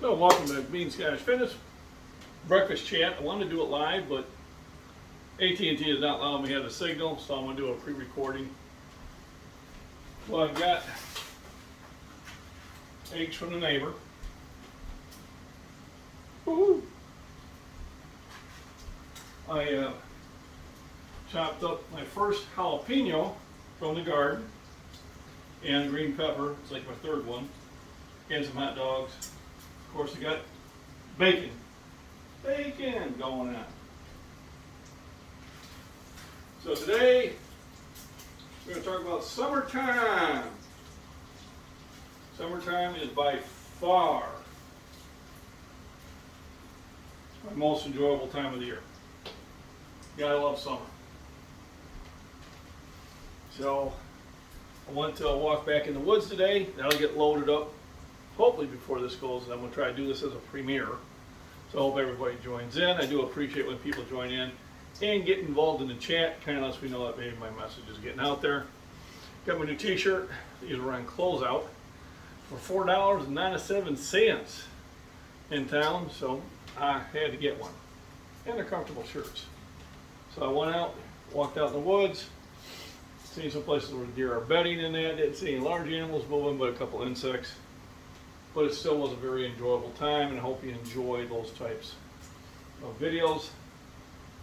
So welcome to MacBean Scottish Fitness breakfast chat. I wanted to do it live, but AT&T is not allowing me to have a signal, so I'm going to do a pre-recording. Well, I've got eggs from the neighbor. Woo-hoo. I chopped up my first jalapeno from the garden and green pepper. It's like my third one. And some hot dogs. Of course, I got bacon going on. So today we're going to talk about summertime. Summertime is by far my most enjoyable time of the year. Yeah, I love summer. So I went to walk back in the woods today. That'll get loaded up hopefully before this goes. I'm going to try to do this as a premiere. So I hope everybody joins in. I do appreciate when people join in and get involved in the chat, kind of lets me know that maybe my message is getting out there. Got my new t-shirt. These were on closeout for $4.97 in town, so I had to get one. And they're comfortable shirts. So I went out, walked out in the woods, seen some places where deer are bedding in that. Didn't see any large animals moving, but a couple insects. But it still was a very enjoyable time, and I hope you enjoy those types of videos.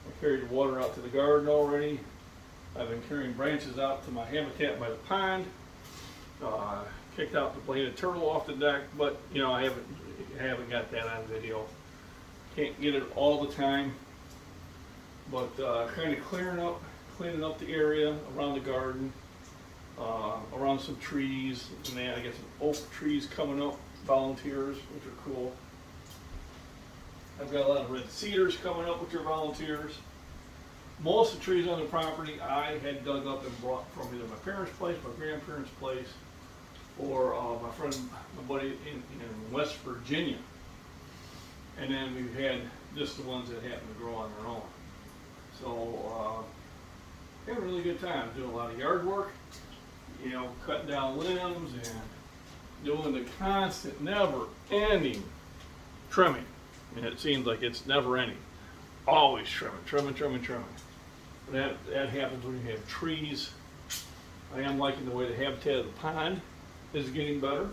I carried water out to the garden already. I've been carrying branches out to my habitat by the pond. Kicked out the bladed turtle off the deck, but you know I haven't got that on video. Can't get it all the time, but kind of cleaning up the area around the garden, around some trees, and then I got some oak trees coming up. Volunteers, which are cool. I've got a lot of red cedars coming up, which are volunteers. Most of the trees on the property I had dug up and brought from either my parents' place, my grandparents' place, or my buddy in West Virginia. And then we've had just the ones that happen to grow on their own. So having a really good time doing a lot of yard work, you know, cutting down limbs and doing the constant, never-ending trimming. And it seems like it's never-ending. Always trimming. That happens when you have trees. I am liking the way the habitat of the pond is getting better.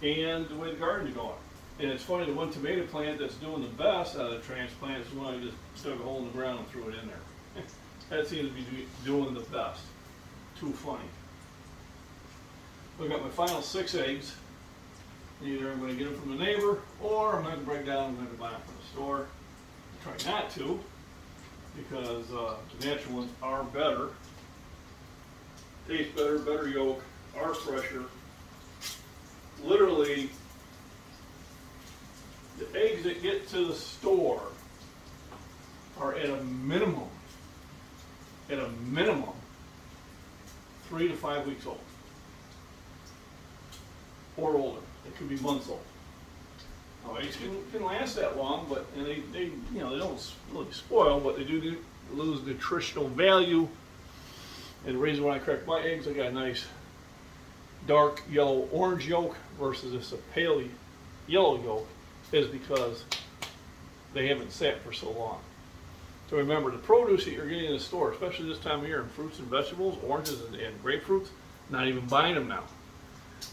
And the way the garden is going. And it's funny, the one tomato plant that's doing the best out of the transplant is the one I just dug a hole in the ground and threw it in there. That seems to be doing the best. Too funny. I've got my final 6 eggs. Either I'm going to get them from the neighbor, or I'm going to break down and I'm going to buy them from the store. I try not to, because the natural ones are better. Taste better, better yolk, are fresher. Literally, the eggs that get to the store are at a minimum 3 to 5 weeks old. Or older. It could be months old. Now, eggs can last that long, but and they you know they don't really spoil, but they do lose nutritional value. And the reason when I crack my eggs, I got a nice dark yellow orange yolk versus this a pale yellow yolk, is because they haven't sat for so long. So remember, the produce that you're getting in the store, especially this time of year, in fruits and vegetables, oranges and grapefruits, not even buying them now.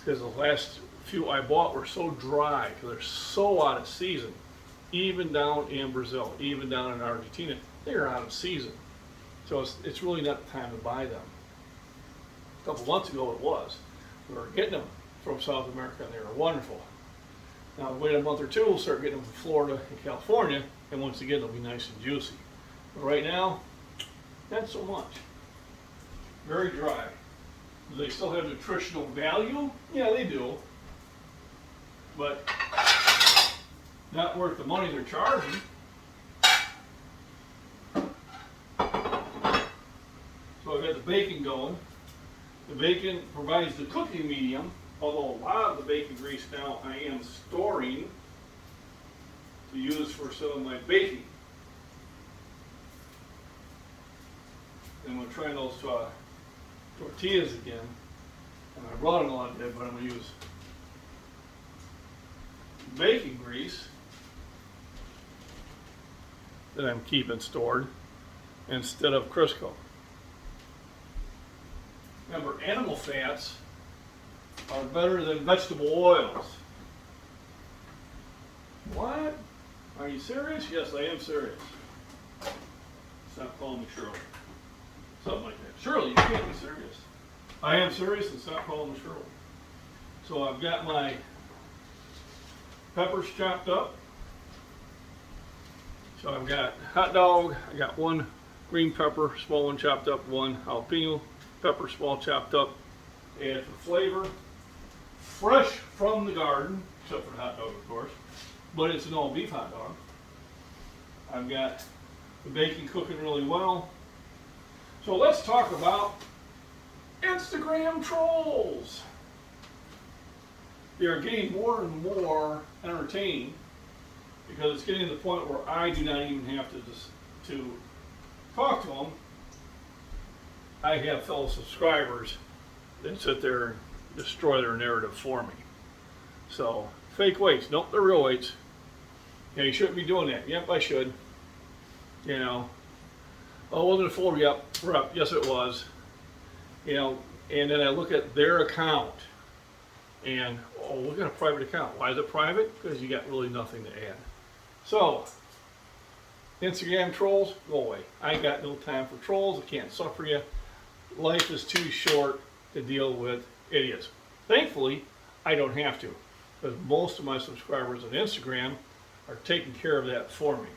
Because the last few I bought were so dry, because they're so out of season. Even down in Brazil, even down in Argentina, they're out of season. So it's really not the time to buy them. A couple months ago it was. We were getting them from South America and they were wonderful. Now wait a month or two, we'll start getting them from Florida and California, and once again they'll be nice and juicy. But right now, not so much. Very dry. Do they still have nutritional value? Yeah, they do. But not worth the money they're charging. So I've got the bacon going. The bacon provides the cooking medium, although a lot of the bacon grease now I am storing to use for some of my baking. And we're trying those tortillas again. And I brought them a lot today, but I'm going to use bacon grease that I'm keeping stored instead of Crisco. Remember, animal fats are better than vegetable oils. What? Are you serious? Yes, I am serious. Stop calling me Shirley. Something like that. Shirley, you can't be serious. I am serious, and stop calling me Shirley. So I've got my peppers chopped up. So I've got hot dog, I got one green pepper, small one chopped up, one jalapeno pepper, small chopped up. Add for flavor. Fresh from the garden, except for the hot dog, of course. But it's an all beef hot dog. I've got the bacon cooking really well. So let's talk about Instagram trolls. They are getting more and more entertaining because it's getting to the point where I do not even have to talk to them. I have fellow subscribers that sit there and destroy their narrative for me. So, fake weights. Nope, they're real weights. Yeah, you shouldn't be doing that. Yep, I should. You know. Oh, wasn't it full? Yep, rep. Yes, it was. You know, and then I look at their account and, oh, look at a private account. Why is it private? Because you got really nothing to add. So, Instagram trolls, go away. I ain't got no time for trolls. I can't suffer you. Life is too short to deal with idiots. Thankfully, I don't have to, because most of my subscribers on Instagram are taking care of that for me.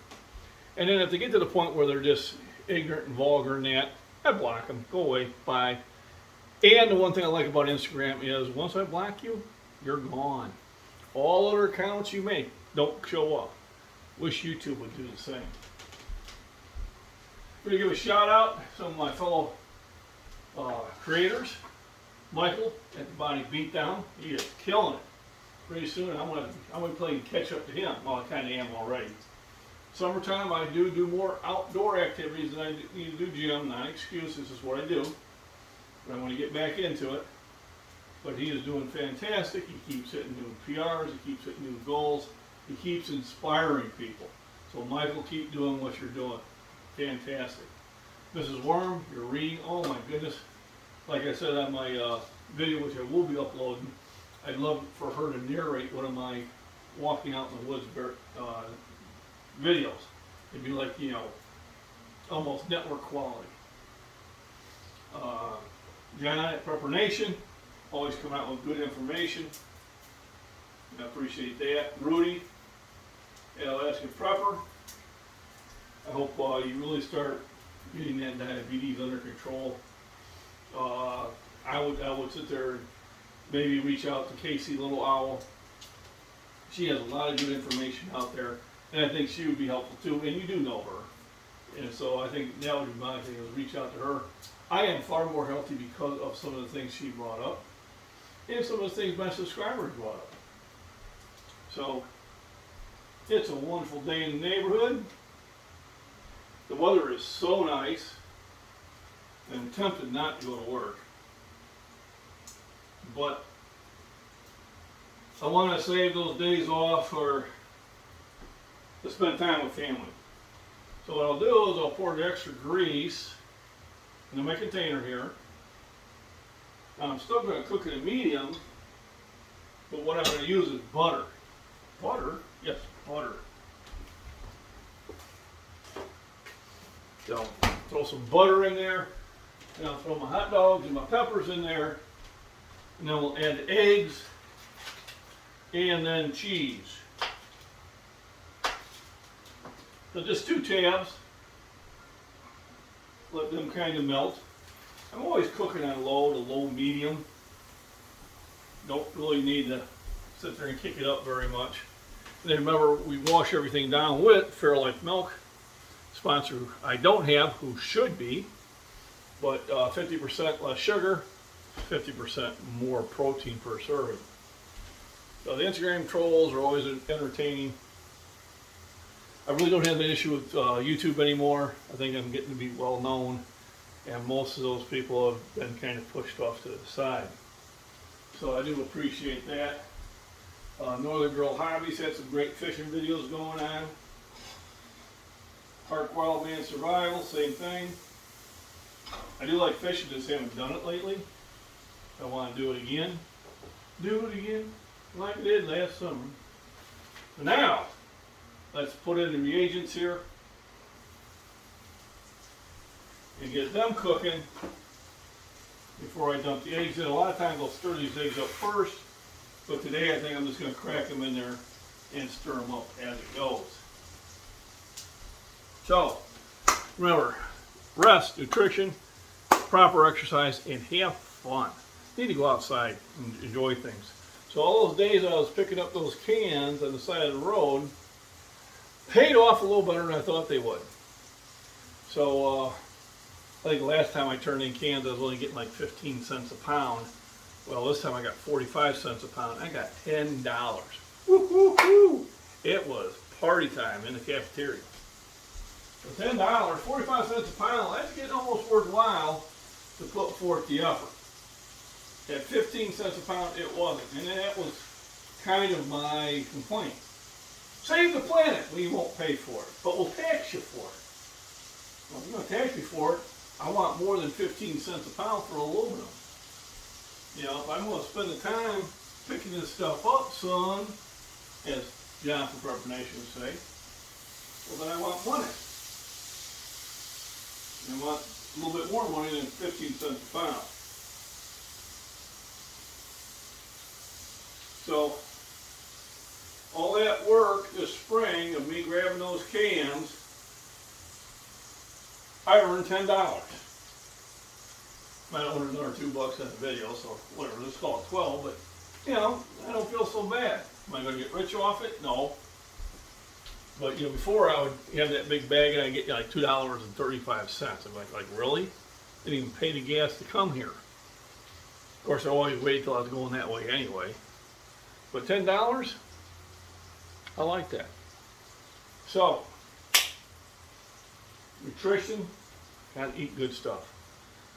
And then if they get to the point where they're just ignorant and vulgar and that, I block them. Go away. Bye. And the one thing I like about Instagram is once I block you, you're gone. All other accounts you make don't show up. Wish YouTube would do the same. I'm going to give a shout out to some of my fellow creators. Michael at the Body Beatdown, he is killing it. Pretty soon I'm going to play catch up to him. Well, I kind of am already. Summertime, I do more outdoor activities than I need to do gym. Not an excuse, this is what I do. But I want to get back into it. But he is doing fantastic. He keeps hitting new PRs, he keeps hitting new goals, he keeps inspiring people. So Michael, keep doing what you're doing. Fantastic. Mrs. Worm, you're reading, oh my goodness. Like I said on my video, which I will be uploading, I'd love for her to narrate one of my walking out in the woods videos. It'd be like, you know, almost network quality. John at Prepper Nation, always come out with good information. I appreciate that. Rudy at Alaska Prepper, I hope you really start getting that diabetes under control. I would sit there and maybe reach out to Casey Little Owl. She has a lot of good information out there, and I think she would be helpful too. And you do know her, and so I think that would be my thing, is reach out to her. I am far more healthy because of some of the things she brought up, and some of the things my subscribers brought up. So it's a wonderful day in the neighborhood. The weather is so nice. I'm tempted not to go to work, but I want to save those days off to spend time with family. So what I'll do is I'll pour the extra grease into my container here. Now I'm still going to cook it in medium, but what I'm going to use is butter. Butter? Yes, butter. So throw some butter in there. And I'll throw my hot dogs and my peppers in there. And then we'll add eggs and then cheese. So just 2 tabs. Let them kind of melt. I'm always cooking on low to low medium. Don't really need to sit there and kick it up very much. And then remember, we wash everything down with Fairlife milk. Sponsor who I don't have, who should be. But 50% less sugar, 50% more protein per serving. So the Instagram trolls are always entertaining. I really don't have an issue with YouTube anymore. I think I'm getting to be well known, and most of those people have been kind of pushed off to the side. So I do appreciate that. Northern Girl Hobbies had some great fishing videos going on. Park Wildman Survival, same thing. I do like fishing, just haven't done it lately. I want to do it again. Do it again, like I did last summer. So now, let's put in the reagents here and get them cooking before I dump the eggs in. A lot of times I'll stir these eggs up first, but today I think I'm just going to crack them in there and stir them up as it goes. So, remember, rest, nutrition, proper exercise, and have fun. You need to go outside and enjoy things. So all those days I was picking up those cans on the side of the road paid off a little better than I thought they would. So I think the last time I turned in cans I was only getting like 15 cents a pound. Well, this time I got 45 cents a pound. I got $10. Woo-hoo-hoo! It was party time in the cafeteria. For $10, 45 cents a pound, that's getting almost worthwhile to put forth the effort. At 15 cents a pound, it wasn't. And that was kind of my complaint. Save the planet. Well, you won't pay for it, but we'll tax you for it. Well, if you're going to tax me for it, I want more than 15 cents a pound for aluminum. You know, if I'm going to spend the time picking this stuff up, son, as John from Prepper Nation would say, well, then I want money. I want a little bit more money than 15 cents a pound. So, all that work this spring of me grabbing those cans, I earned $10. Might have earned another $2 in the video, so whatever, let's call it 12, but you know, I don't feel so bad. Am I going to get rich off it? No. But you know, before I would have that big bag and I'd get like $2.35. I'm like really? Didn't even pay the gas to come here. Of course, I always waited till I was going that way anyway. But $10, I like that. So, nutrition, gotta eat good stuff.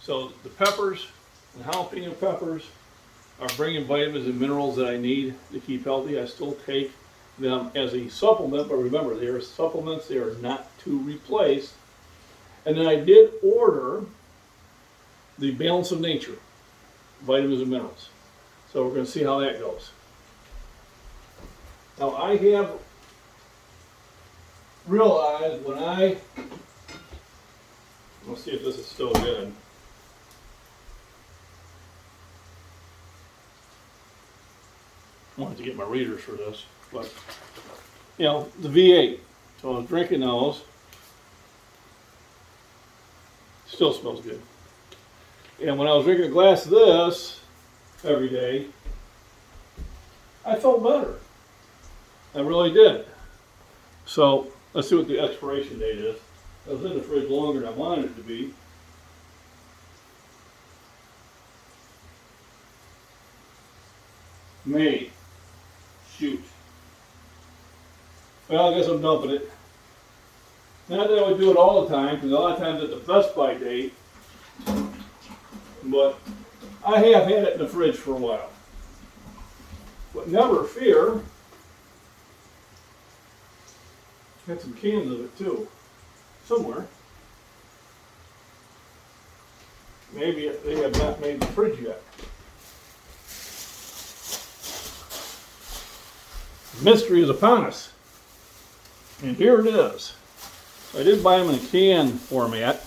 So the peppers and jalapeno peppers are bringing vitamins and minerals that I need to keep healthy. I still take them as a supplement, but remember, they are supplements, they are not to replace. And then I did order the Balance of Nature, vitamins and minerals. So we're going to see how that goes. Now I have realized when let's see if this is still good. I wanted to get my readers for this, but you know, the V8. So I was drinking those. Still smells good. And when I was drinking a glass of this every day, I felt better. I really did. So let's see what the expiration date is. It was in the fridge longer than I wanted it to be. May. Shoot. Well, I guess I'm dumping it. Not that I would do it all the time, because a lot of times it's the best by date. But I have had it in the fridge for a while. But never fear. Got some cans of it too, somewhere. Maybe they have not made the fridge yet. Mystery is upon us. And here it is. I did buy them in a can format.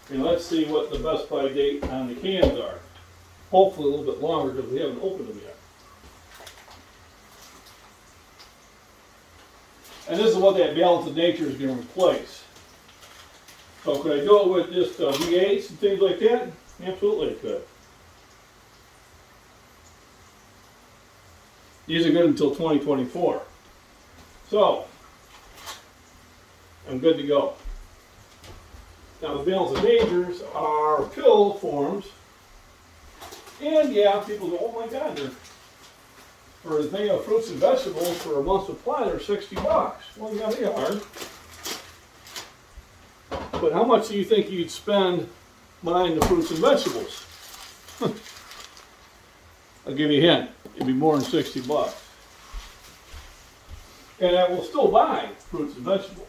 And let's see what the best by date on the cans are. Hopefully a little bit longer because we haven't opened them yet. And this is what that Balance of Nature is going to replace. So could I do it with just V8s and things like that? Absolutely I could. These are good until 2024. So, I'm good to go. Now the Balance of Natures are pill forms. And yeah, people go, oh my God, they're for the thing of fruits and vegetables for a month's supply, they're $60. Well, yeah, they are. But how much do you think you'd spend buying the fruits and vegetables? I'll give you a hint. It'd be more than 60 bucks. And I will still buy fruits and vegetables.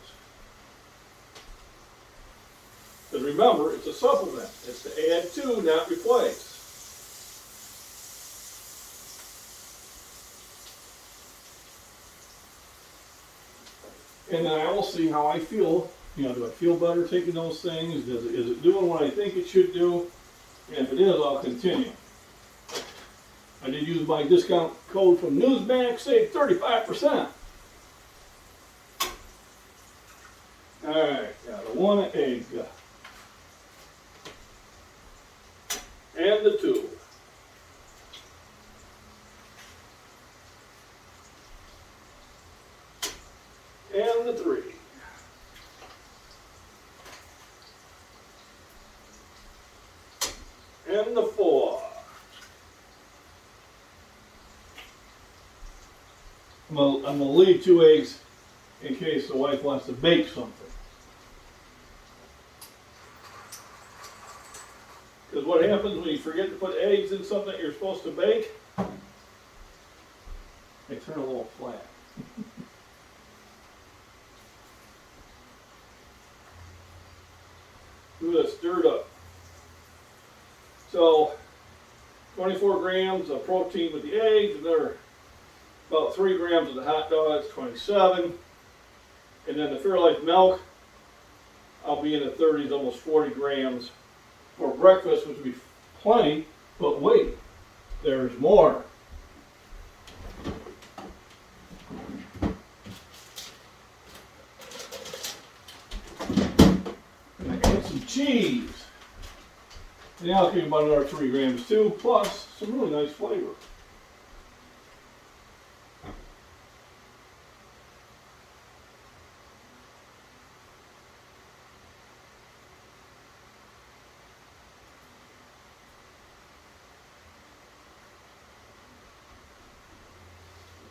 Because remember, it's a supplement. It's to add to, not replace. And then I will see how I feel. You know, do I feel better taking those things? Is it doing what I think it should do? And if it is, I'll continue. I did use my discount code from Newsbank, save 35%. Alright, got a 1 egg. And the 2. And the 3. And the 4. I'm going to leave 2 eggs in case the wife wants to bake something. Because what happens when you forget to put eggs in something that you're supposed to bake? They turn a little flat. Ooh, that's stirred up. So, 24 grams of protein with the eggs, another about 3 grams of the hot dogs, 27. And then the Fairlife milk, I'll be in the 30s, almost 40 grams for breakfast, which would be plenty, but wait, there's more. And I add some cheese. And I'll give you about another 3 grams too, plus some really nice flavor.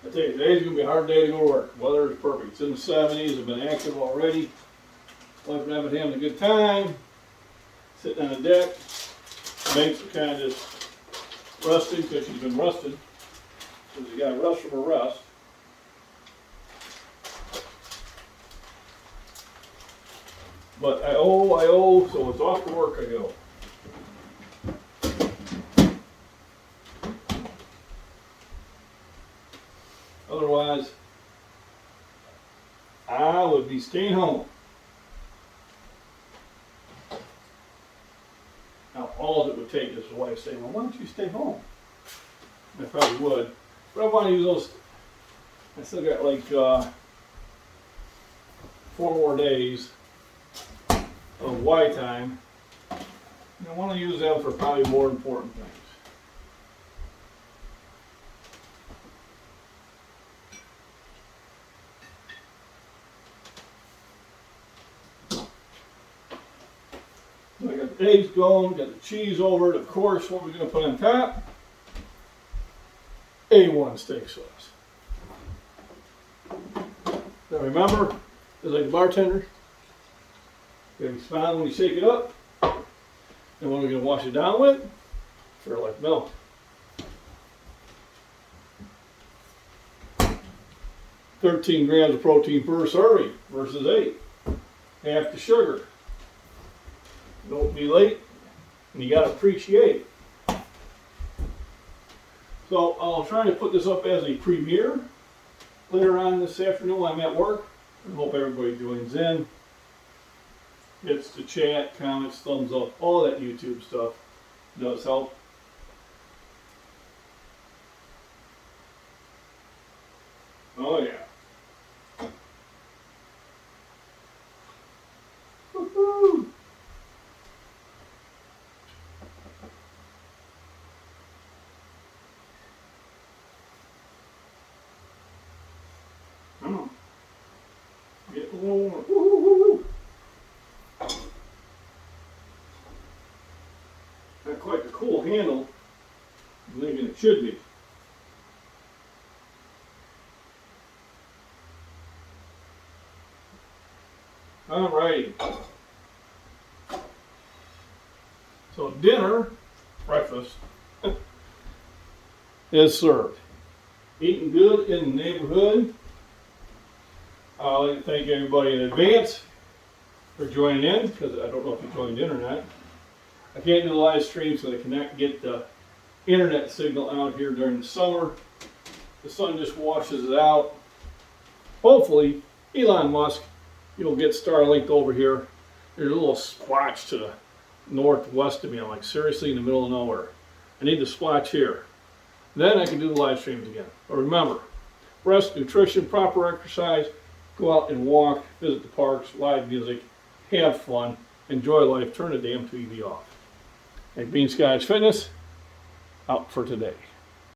I tell you, today's going to be a hard day to go to work. Weather is perfect. It's in the 70s. I've been active already. Wife and I have been having a good time. Sitting on the deck. Banks are kind of just resting because she's been rested. So she's got to rest from her rest. But I owe, so it's off to work I go. Otherwise, I would be staying home. Now, all it would take is the wife saying, well, why don't you stay home? I probably would. But I want to use those. I still got like 4 more days of Y time. And I want to use them for probably more important things. I got the eggs going, got the cheese over it. Of course, what we're going to put on top? A1 steak sauce. Now remember, just like the bartender, you gotta be smiling when you shake it up. And what are we going to wash it down with? Fairlife milk. "13 grams of protein per serving versus 8. Half the sugar. Don't be late, and you got to appreciate. So I'll try to put this up as a premiere later on this afternoon when I'm at work. I hope everybody joins in. Hits the chat, comments, thumbs up, all that YouTube stuff does help. Oh yeah. Woo-hoo. Get a little more. Woo-hoo-hoo-hoo. Not quite the cool handle I'm thinking it should be. Alright. So dinner, breakfast, is served. Eating good in the neighborhood. I'd like to thank everybody in advance for joining in, because I don't know if you joined in or not. I can't do the live stream so I cannot get the internet signal out here during the summer. The sun just washes it out. Hopefully, Elon Musk, you'll get Starlinked over here. There's a little splotch to the northwest of me. I'm like, seriously, in the middle of nowhere. I need the splotch here. Then I can do the live streams again. But remember, rest, nutrition, proper exercise, go out and walk, visit the parks, live music, have fun, enjoy life, turn the damn TV off. MacBean Scottish Fitness, out for today.